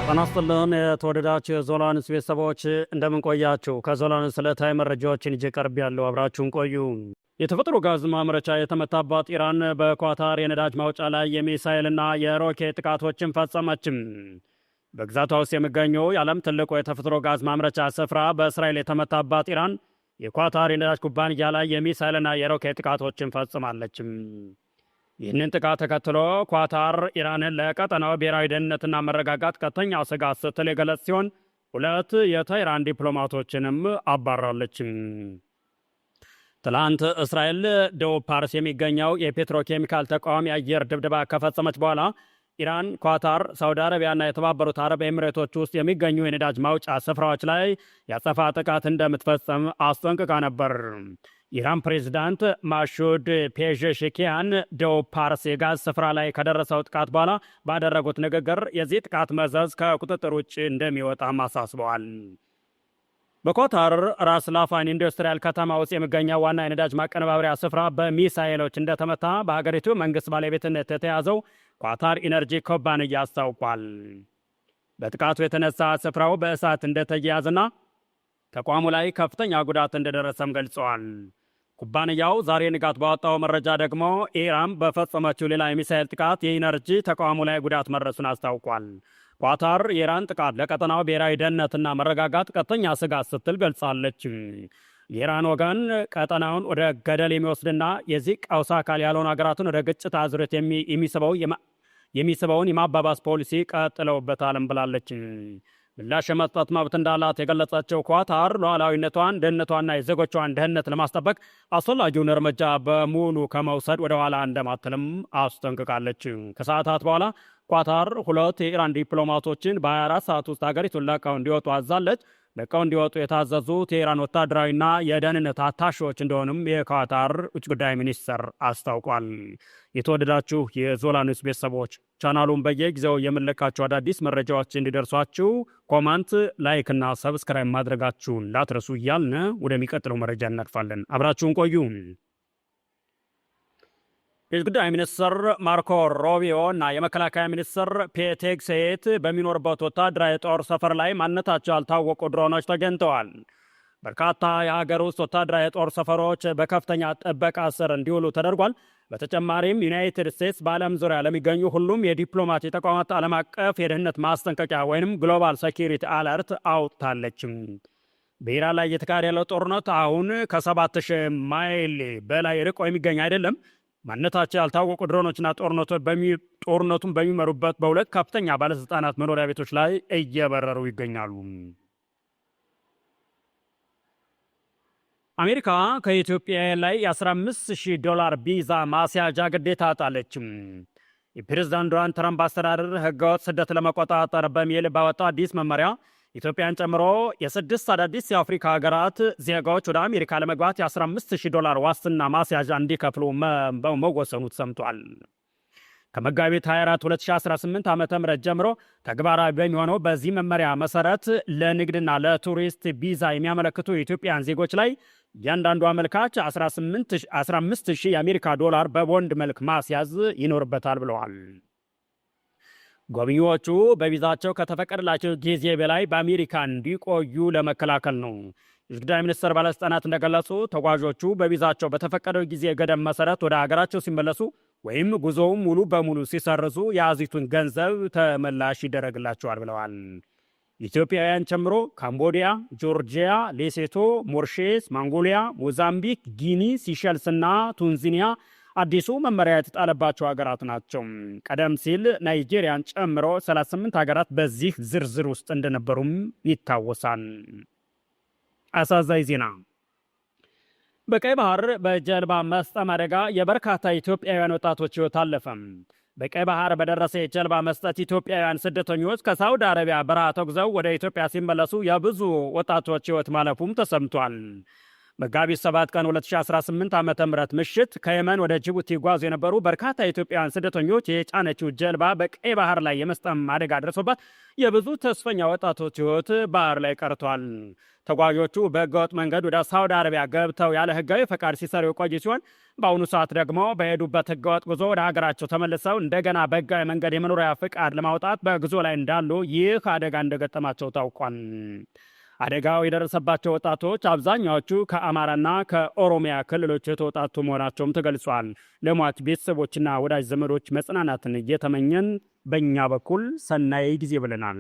ጤና ይስጥልን የተወደዳችሁ የዞላንስ ቤተሰቦች እንደምን ቆያችሁ? ከዞላንስ ዕለታዊ መረጃዎችን ይዤ ቀርቤያለሁ። አብራችሁን ቆዩ። የተፈጥሮ ጋዝ ማምረቻ የተመታባት ኢራን በኳታር የነዳጅ ማውጫ ላይ የሚሳኤልና የሮኬት ጥቃቶችን ፈጸመችም። በግዛቷ ውስጥ የሚገኘው የዓለም ትልቁ የተፈጥሮ ጋዝ ማምረቻ ስፍራ በእስራኤል የተመታባት ኢራን የኳታር የነዳጅ ኩባንያ ላይ የሚሳኤልና የሮኬት ጥቃቶችን ፈጽማለችም። ይህንን ጥቃት ተከትሎ ኳታር ኢራንን ለቀጠናው ብሔራዊ ደህንነትና መረጋጋት ቀጥተኛ ስጋት ስትል የገለጽ ሲሆን 2 የቴህራን ዲፕሎማቶችንም አባራለች። ትላንት እስራኤል ደቡብ ፓርስ የሚገኘው የፔትሮኬሚካል ተቋም የአየር ድብደባ ከፈጸመች በኋላ ኢራን፣ ኳታር፣ ሳውዲ አረቢያና የተባበሩት አረብ ኤሚሬቶች ውስጥ የሚገኙ የነዳጅ ማውጫ ስፍራዎች ላይ ያጸፋ ጥቃት እንደምትፈጸም አስጠንቅቃ ነበር። ኢራን ፕሬዝዳንት ማሹድ ፔዜሽኪያን ደቡብ ፓርስ የጋዝ ስፍራ ላይ ከደረሰው ጥቃት በኋላ ባደረጉት ንግግር የዚህ ጥቃት መዘዝ ከቁጥጥር ውጭ እንደሚወጣም አሳስበዋል። በኳታር ራስ ላፋን ኢንዱስትሪያል ከተማ ውስጥ የሚገኘው ዋና የነዳጅ ማቀነባበሪያ ስፍራ በሚሳኤሎች እንደተመታ በሀገሪቱ መንግስት ባለቤትነት የተያዘው ኳታር ኢነርጂ ኩባንያ አስታውቋል። በጥቃቱ የተነሳ ስፍራው በእሳት እንደተያያዘና ተቋሙ ላይ ከፍተኛ ጉዳት እንደደረሰም ገልጸዋል። ኩባንያው ዛሬ ንጋት ባወጣው መረጃ ደግሞ ኢራን በፈጸመችው ሌላ የሚሳኤል ጥቃት የኢነርጂ ተቋሙ ላይ ጉዳት መድረሱን አስታውቋል። ኳታር የኢራን ጥቃት ለቀጠናው ብሔራዊ ደህንነትና መረጋጋት ቀጥተኛ ስጋት ስትል ገልጻለች። የኢራን ወገን ቀጠናውን ወደ ገደል የሚወስድና የዚህ ቀውስ አካል ያልሆኑ ሀገራትን ወደ ግጭት አዙሪት የሚስበውን የማባባስ ፖሊሲ ቀጥለውበታልም ብላለች። ምላሽ የመስጠት መብት እንዳላት የገለጸችው ኳታር ሉዓላዊነቷን፣ ደህንነቷና የዜጎቿን ደህንነት ለማስጠበቅ አስፈላጊውን እርምጃ በሙሉ ከመውሰድ ወደ ኋላ እንደማትልም አስጠንቅቃለች። ከሰዓታት በኋላ ኳታር 2 የኢራን ዲፕሎማቶችን በ24 ሰዓት ውስጥ ሀገሪቱን ለቀው እንዲወጡ አዛለች። ለቀው እንዲወጡ የታዘዙት የኢራን ወታደራዊና የደህንነት አታሺዎች እንደሆኑም የኳታር ውጭ ጉዳይ ሚኒስትር አስታውቋል። የተወደዳችሁ የዞላንስ ቤተሰቦች ቻናሉን በየጊዜው የምንለቃችሁ አዳዲስ መረጃዎች እንዲደርሷችሁ ኮማንት፣ ላይክ እና ሰብስክራይብ ማድረጋችሁን እንዳትረሱ እያልን ወደሚቀጥለው መረጃ እናልፋለን። አብራችሁን ቆዩ። የውጭ ጉዳይ ሚኒስትር ማርኮ ሩቢዮ እና የመከላከያ ሚኒስትር ፔት ሄግሴት በሚኖርበት ወታደራዊ የጦር ሰፈር ላይ ማንነታቸው ያልታወቁ ድሮኖች ተገኝተዋል። በርካታ የሀገር ውስጥ ወታደራዊ የጦር ሰፈሮች በከፍተኛ ጥበቃ ስር እንዲውሉ ተደርጓል። በተጨማሪም ዩናይትድ ስቴትስ በዓለም ዙሪያ ለሚገኙ ሁሉም የዲፕሎማሲ ተቋማት ዓለም አቀፍ የደህንነት ማስጠንቀቂያ ወይም ግሎባል ሴኪሪቲ አለርት አውጥታለች። በኢራን ላይ እየተካሄደ ያለው ጦርነት አሁን ከ7000 ማይል በላይ ርቆ የሚገኝ አይደለም። ማንነታቸው ያልታወቁ ድሮኖችና ጦርነቱን በሚመሩበት በ2 ከፍተኛ ባለስልጣናት መኖሪያ ቤቶች ላይ እየበረሩ ይገኛሉ። አሜሪካ ከኢትዮጵያ ላይ $15,000 ቪዛ ማስያዣ ግዴታ ጣለች። የፕሬዝዳንት ዶናልድ ትራምፕ አስተዳደር ህገወጥ ስደት ለመቆጣጠር በሚል ባወጣው አዲስ መመሪያ ኢትዮጵያን ጨምሮ የ6 አዳዲስ የአፍሪካ ሀገራት ዜጋዎች ወደ አሜሪካ ለመግባት $15,000 ዋስትና ማስያዣ እንዲከፍሉ መወሰኑ ተሰምቷል። ከመጋቢት 24 2018 ዓ.ም ጀምሮ ተግባራዊ በሚሆነው በዚህ መመሪያ መሰረት ለንግድና ለቱሪስት ቪዛ የሚያመለክቱ የኢትዮጵያን ዜጎች ላይ እያንዳንዱ አመልካች $15,000 የአሜሪካ ዶላር በቦንድ መልክ ማስያዝ ይኖርበታል ብለዋል። ጎብኚዎቹ በቪዛቸው ከተፈቀደላቸው ጊዜ በላይ በአሜሪካ እንዲቆዩ ለመከላከል ነው። የውጭ ጉዳይ ሚኒስቴር ባለስልጣናት እንደገለጹ ተጓዦቹ በቪዛቸው በተፈቀደው ጊዜ ገደብ መሰረት ወደ ሀገራቸው ሲመለሱ ወይም ጉዞውን ሙሉ በሙሉ ሲሰርዙ የያዙትን ገንዘብ ተመላሽ ይደረግላቸዋል ብለዋል። ኢትዮጵያውያን ጨምሮ ካምቦዲያ፣ ጆርጂያ፣ ሌሴቶ፣ ሞሪሼስ፣ ማንጎሊያ፣ ሞዛምቢክ፣ ጊኒ፣ ሲሸልስ እና ቱኒዚያ አዲሱ መመሪያ የተጣለባቸው ሀገራት ናቸው። ቀደም ሲል ናይጄሪያን ጨምሮ 38 ሀገራት በዚህ ዝርዝር ውስጥ እንደነበሩም ይታወሳል። አሳዛኝ ዜና። በቀይ ባህር በጀልባ መስጠም አደጋ የበርካታ ኢትዮጵያውያን ወጣቶች ሕይወት አለፈ። በቀይ ባህር በደረሰ የጀልባ መስጠት ኢትዮጵያውያን ስደተኞች ከሳውዲ አረቢያ በረሃ ተጉዘው ወደ ኢትዮጵያ ሲመለሱ የብዙ ወጣቶች ሕይወት ማለፉም ተሰምቷል። መጋቢት 7 ቀን 2018 ዓ.ም ምሽት ከየመን ወደ ጅቡቲ ይጓዙ የነበሩ በርካታ ኢትዮጵያውያን ስደተኞች የጫነችው ጀልባ በቀይ ባህር ላይ የመስጠም አደጋ ደርሶባት የብዙ ተስፈኛ ወጣቶች ሕይወት ባህር ላይ ቀርቷል። ተጓዦቹ በህገወጥ መንገድ ወደ ሳውዲ አረቢያ ገብተው ያለ ህጋዊ ፈቃድ ሲሰሩ የቆዩ ሲሆን በአሁኑ ሰዓት ደግሞ በሄዱበት ህገወጥ ጉዞ ወደ ሀገራቸው ተመልሰው እንደገና በህጋዊ መንገድ የመኖሪያ ፈቃድ ለማውጣት በጉዞ ላይ እንዳሉ ይህ አደጋ እንደገጠማቸው ታውቋል። አደጋው የደረሰባቸው ወጣቶች አብዛኛዎቹ ከአማራና ከኦሮሚያ ክልሎች የተወጣጡ መሆናቸውም ተገልጿል። ለሟች ቤተሰቦችና ወዳጅ ዘመዶች መጽናናትን እየተመኘን በእኛ በኩል ሰናይ ጊዜ ብለናል።